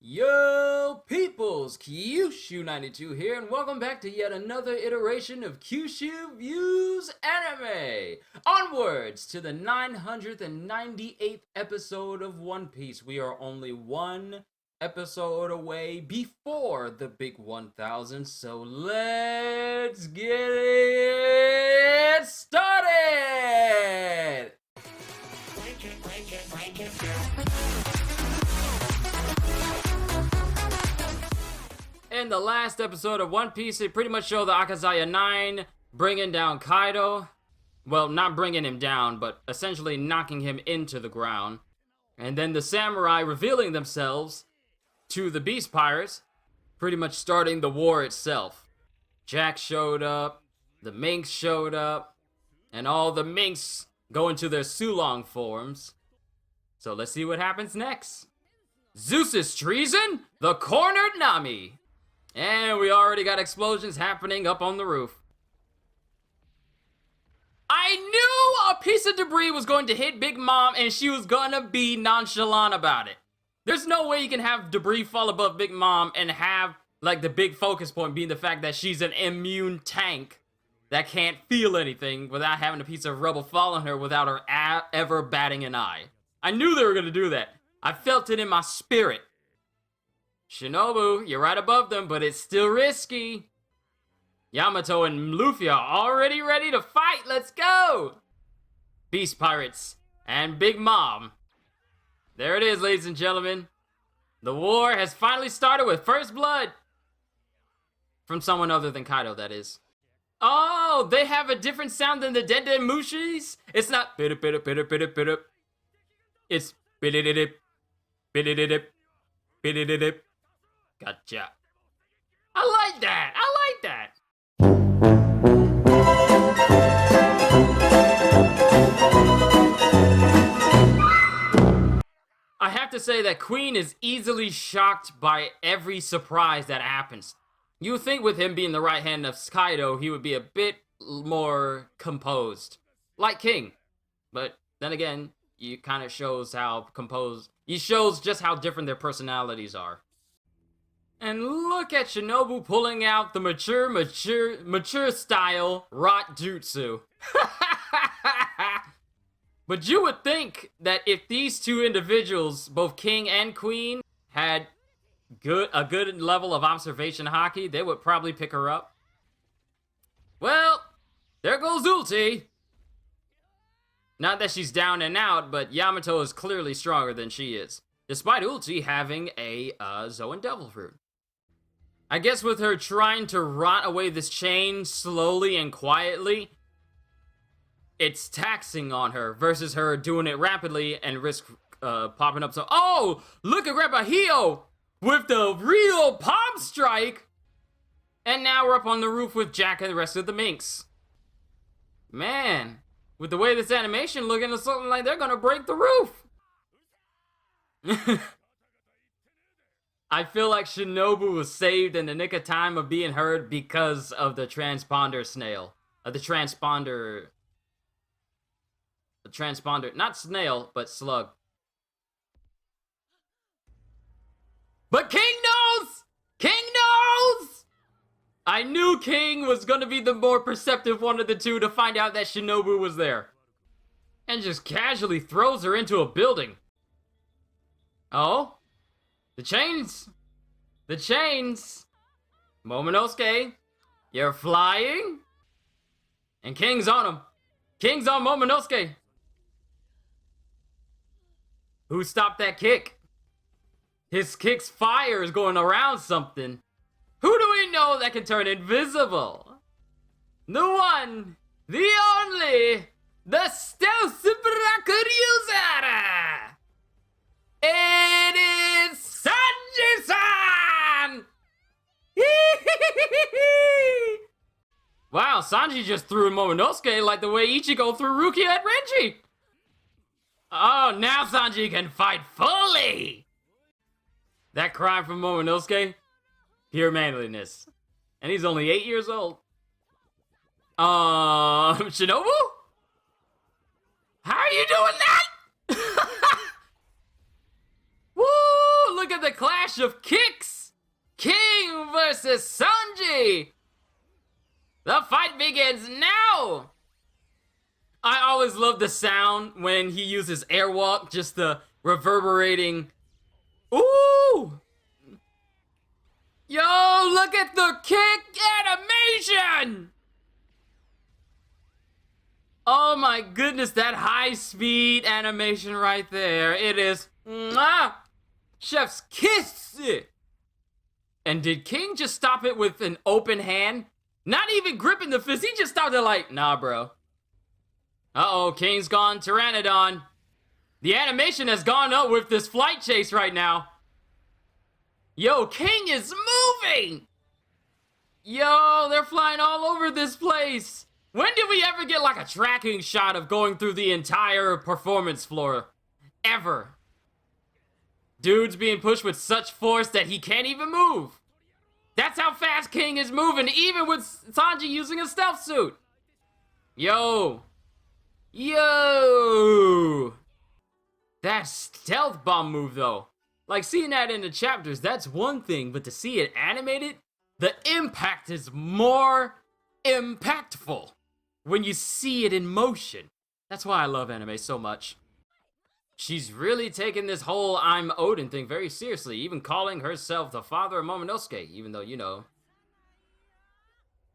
Yo, peoples! Qushu92 here, and welcome back to yet another iteration of Qushu Views Anime! Onwards to the 998th episode of One Piece. We are only one episode away before the big 1000, so let's get it started! In the last episode of One Piece, it pretty much showed the Akazaya 9 bringing down Kaido. Well, not bringing him down, but essentially knocking him into the ground. And then the samurai revealing themselves to the Beast Pirates, pretty much starting the war itself. Jack showed up, the Minks showed up, and all the Minks go into their Sulong forms. So let's see what happens next. Zeus's treason? The cornered Nami. And we already got explosions happening up on the roof. I knew a piece of debris was going to hit Big Mom and she was gonna be nonchalant about it. There's no way you can have debris fall above Big Mom and have like the big focus point being the fact that she's an immune tank that can't feel anything without having a piece of rubble fall on her without her ever batting an eye. I knew they were gonna do that. I felt it in my spirit. Shinobu, you're right above them, but it's still risky. Yamato and Luffy are already ready to fight. Let's go! Beast Pirates and Big Mom. There it is, ladies and gentlemen. The war has finally started with first blood. From someone other than Kaido, that is. Oh, they have a different sound than the Dead Mushis? It's not bidip bidip bidip bidip bidip. It's bidididip, bidididip, bidididip. Gotcha. I like that. I like that. I have to say that Queen is easily shocked by every surprise that happens. You would think with him being the right hand of Kaido, he would be a bit more composed. Like King. But then again, it kind of shows how composed... He shows just how different their personalities are. And look at Shinobu pulling out the mature style rot jutsu. But you would think that if these two individuals, both King and Queen, had a good level of observation haki, they would probably pick her up. Well, there goes Ulti. Not that she's down and out, but Yamato is clearly stronger than she is, despite Ulti having a Zoan Devil Fruit. I guess with her trying to rot away this chain slowly and quietly, it's taxing on her versus her doing it rapidly and risk popping up. So, oh, look at Grandpa Hio with the real palm strike. And now we're up on the roof with Jack and the rest of the Minks. Man, with the way this animation looking, it's looking like they're gonna break the roof. I feel like Shinobu was saved in the nick of time of being heard because of the transponder snail. The transponder, not snail, but slug. But King knows! King knows! I knew King was gonna be the more perceptive one of the two to find out that Shinobu was there. And just casually throws her into a building. Oh? The chains! The chains! Momonosuke, you're flying? And King's on him. King's on Momonosuke. Who stopped that kick? His kick's fire is going around something. Who do we know that can turn invisible? The one, the only, the stealth super user! It is Sanji-san! Wow, Sanji just threw Momonosuke like the way Ichigo threw Rukia at Renji. Oh, now Sanji can fight fully! That cry from Momonosuke, pure manliness. And he's only 8 years old. Shinobu? How are you doing that? Woo! Look at the clash of kicks! King versus Sanji! The fight begins now! I always love the sound when he uses airwalk, just the reverberating. Ooh! Yo, look at the kick animation! Oh my goodness, that high speed animation right there. It is mwah, chef's kiss. And did King just stop it with an open hand? Not even gripping the fist, he just stopped it like, nah, bro. Uh-oh, King's gone Pteranodon. The animation has gone up with this flight chase right now. Yo, King is moving! Yo, they're flying all over this place. When did we ever get like a tracking shot of going through the entire performance floor? Ever. Dude's being pushed with such force that he can't even move. That's how fast King is moving, even with Sanji using a stealth suit. Yo. Yo. That stealth bomb move though. Like seeing that in the chapters, that's one thing, but to see it animated, the impact is more impactful when you see it in motion. That's why I love anime so much. She's really taking this whole I'm Odin thing very seriously, even calling herself the father of Momonosuke, even though, you know,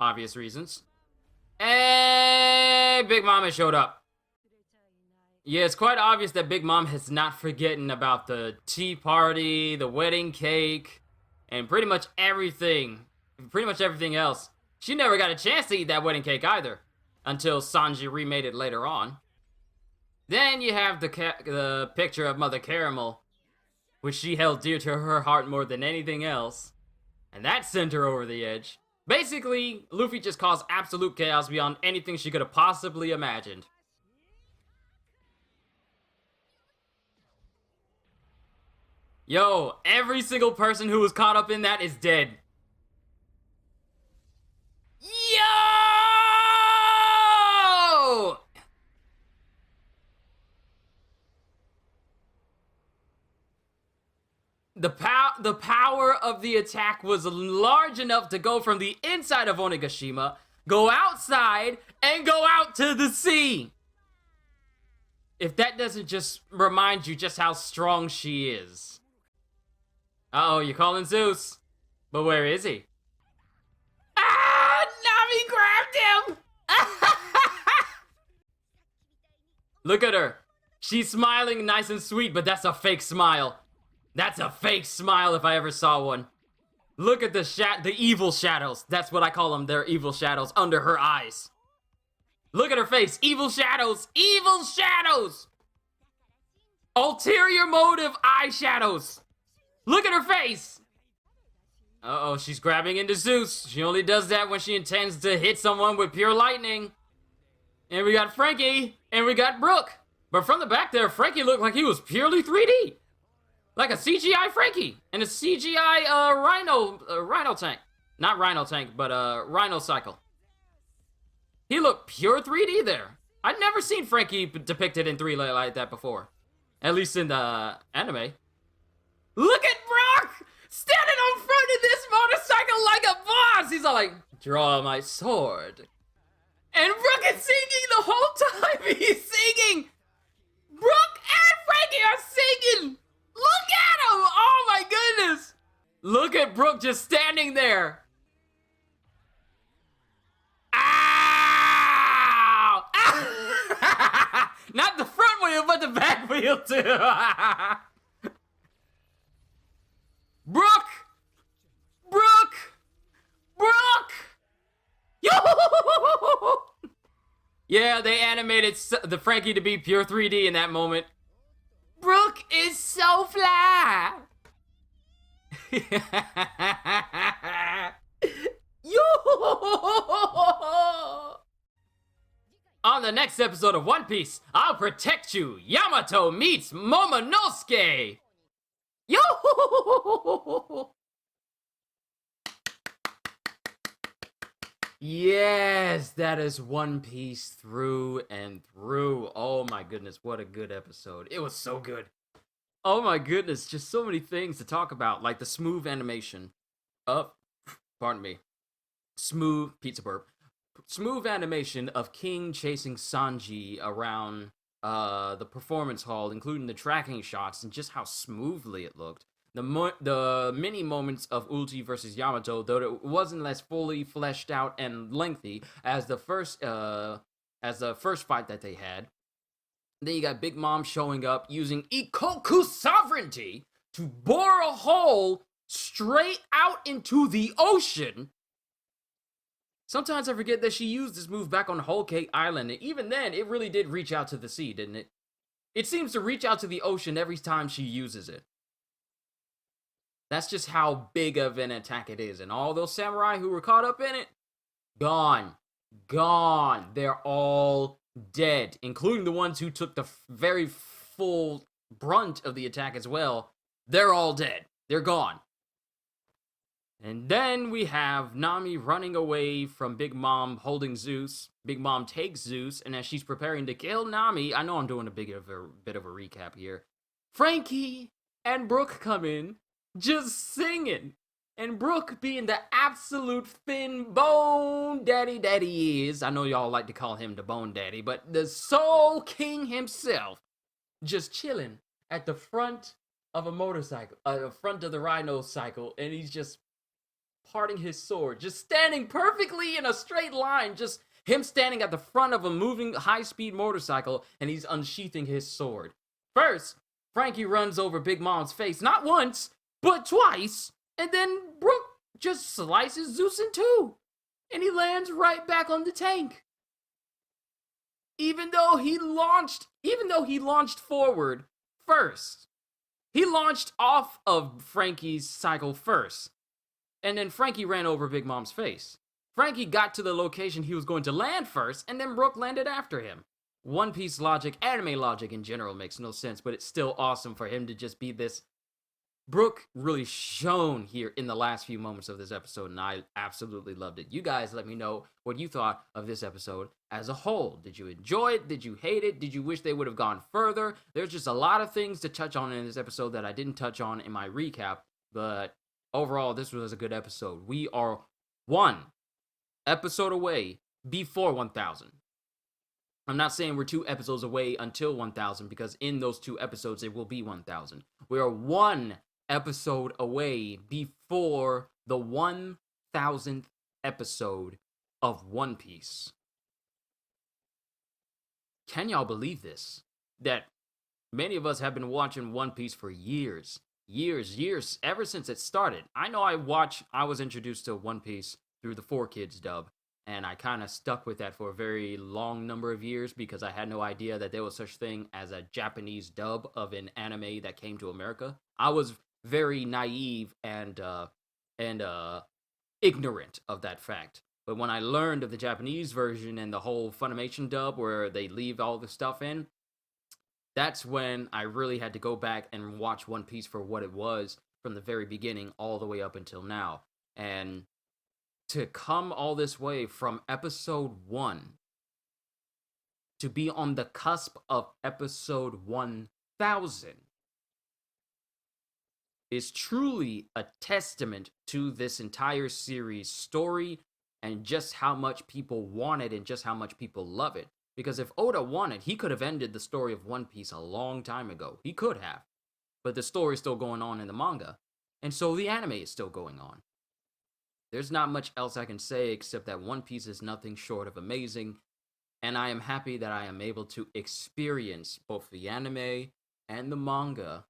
obvious reasons. Hey, Big Mom has showed up. Yeah, it's quite obvious that Big Mom has not forgotten about the tea party, the wedding cake, and pretty much everything else. She never got a chance to eat that wedding cake either, until Sanji remade it later on. Then you have the picture of Mother Caramel, which she held dear to her heart more than anything else, and that sent her over the edge. Basically, Luffy just caused absolute chaos beyond anything she could have possibly imagined. Yo, every single person who was caught up in that is dead. Yo! The power of the attack was large enough to go from the inside of Onigashima, go outside, and go out to the sea. If that doesn't just remind you just how strong she is. Uh-oh, you're calling Zeus. But where is he? Ah! Nami grabbed him! Look at her. She's smiling nice and sweet, but that's a fake smile. That's a fake smile if I ever saw one. Look at the evil shadows. That's what I call them. They're evil shadows under her eyes. Look at her face. Evil shadows. Evil shadows! Ulterior motive eyeshadows. Look at her face. Uh-oh, she's grabbing into Zeus. She only does that when she intends to hit someone with pure lightning. And we got Frankie, and we got Brook. But from the back there, Frankie looked like he was purely 3D. Like a CGI Frankie. And a CGI Rhino tank. Not Rhino tank, but Rhino cycle. He looked pure 3D there. I'd never seen Frankie depicted in 3D like that before. At least in the anime. Look at Brock! Standing on front of this motorcycle like a boss! He's all like, draw my sword. And Brook is singing the whole time! He's singing! Brook and Frankie are singing! Look at him! Oh my goodness! Look at Brook just standing there! Ow! Ow! Not the front wheel, but the back wheel too! Brook! Brook! Brook! Yo! Yeah, they animated the Frankie to be pure 3D in that moment. Brook is so fly! Yo! On the next episode of One Piece, I'll protect you! Yamato meets Momonosuke! Yo! Yes, that is One Piece through and through. Oh my goodness, what a good episode. It was so good. Oh my goodness, just so many things to talk about, like the smooth animation of, pardon me, smooth pizza burp, smooth animation of King chasing Sanji around the performance hall, including the tracking shots and just how smoothly it looked. The mini moments of Ulti versus Yamato, though it wasn't as fully fleshed out and lengthy as the first fight that they had. Then you got Big Mom showing up using Ikoku sovereignty to bore a hole straight out into the ocean. Sometimes I forget that she used this move back on Whole Cake Island, and even then, it really did reach out to the sea, didn't it? It seems to reach out to the ocean every time she uses it. That's just how big of an attack it is, and all those samurai who were caught up in it, gone. Gone. They're all dead, including the ones who took the very full brunt of the attack as well. They're all dead. They're gone. And then we have Nami running away from Big Mom holding Zeus. Big Mom takes Zeus, and as she's preparing to kill Nami, I know I'm doing a bit of a recap here. Frankie and Brooke come in, just singing. And Brooke, being the absolute thin bone daddy he is, I know y'all like to call him the bone daddy, but the Soul King himself, just chilling at the front of a motorcycle, the front of the rhino cycle, and he's just parting his sword, just standing perfectly in a straight line, just him standing at the front of a moving high-speed motorcycle, and he's unsheathing his sword. First, Frankie runs over Big Mom's face, not once, but twice, and then Brooke just slices Zeus in two, and he lands right back on the tank. Even though he launched forward first. He launched off of Frankie's cycle first. And then Frankie ran over Big Mom's face. Frankie got to the location he was going to land first, and then Brooke landed after him. One Piece logic, anime logic in general makes no sense, but it's still awesome for him to just be this. Brooke really shone here in the last few moments of this episode, and I absolutely loved it. You guys let me know what you thought of this episode as a whole. Did you enjoy it? Did you hate it? Did you wish they would have gone further? There's just a lot of things to touch on in this episode that I didn't touch on in my recap, but overall, this was a good episode. We are one episode away before 1,000. I'm not saying we're 2 episodes away until 1,000, because in those 2 episodes, it will be 1,000. We are 1 episode away before the 1,000th episode of One Piece. Can y'all believe this? That many of us have been watching One Piece for years, ever since it started. I know I was introduced to One Piece through the 4Kids dub, and I kind of stuck with that for a very long number of years because I had no idea that there was such thing as a Japanese dub of an anime that came to America. I was very naive and ignorant of that fact. But when I learned of the Japanese version and the whole Funimation dub where they leave all the stuff in, that's when I really had to go back and watch One Piece for what it was from the very beginning all the way up until now. And to come all this way from episode 1 to be on the cusp of episode 1,000 is truly a testament to this entire series' story and just how much people want it and just how much people love it. Because if Oda wanted, he could have ended the story of One Piece a long time ago. He could have. But the story's still going on in the manga. And so the anime is still going on. There's not much else I can say except that One Piece is nothing short of amazing. And I am happy that I am able to experience both the anime and the manga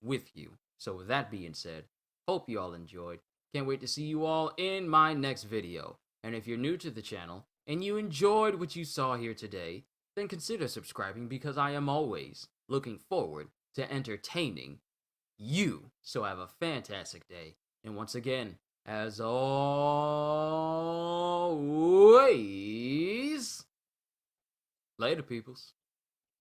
with you. So with that being said, hope you all enjoyed. Can't wait to see you all in my next video. And if you're new to the channel, and you enjoyed what you saw here today, then consider subscribing because I am always looking forward to entertaining you. So have a fantastic day. And once again, as always, later, peoples.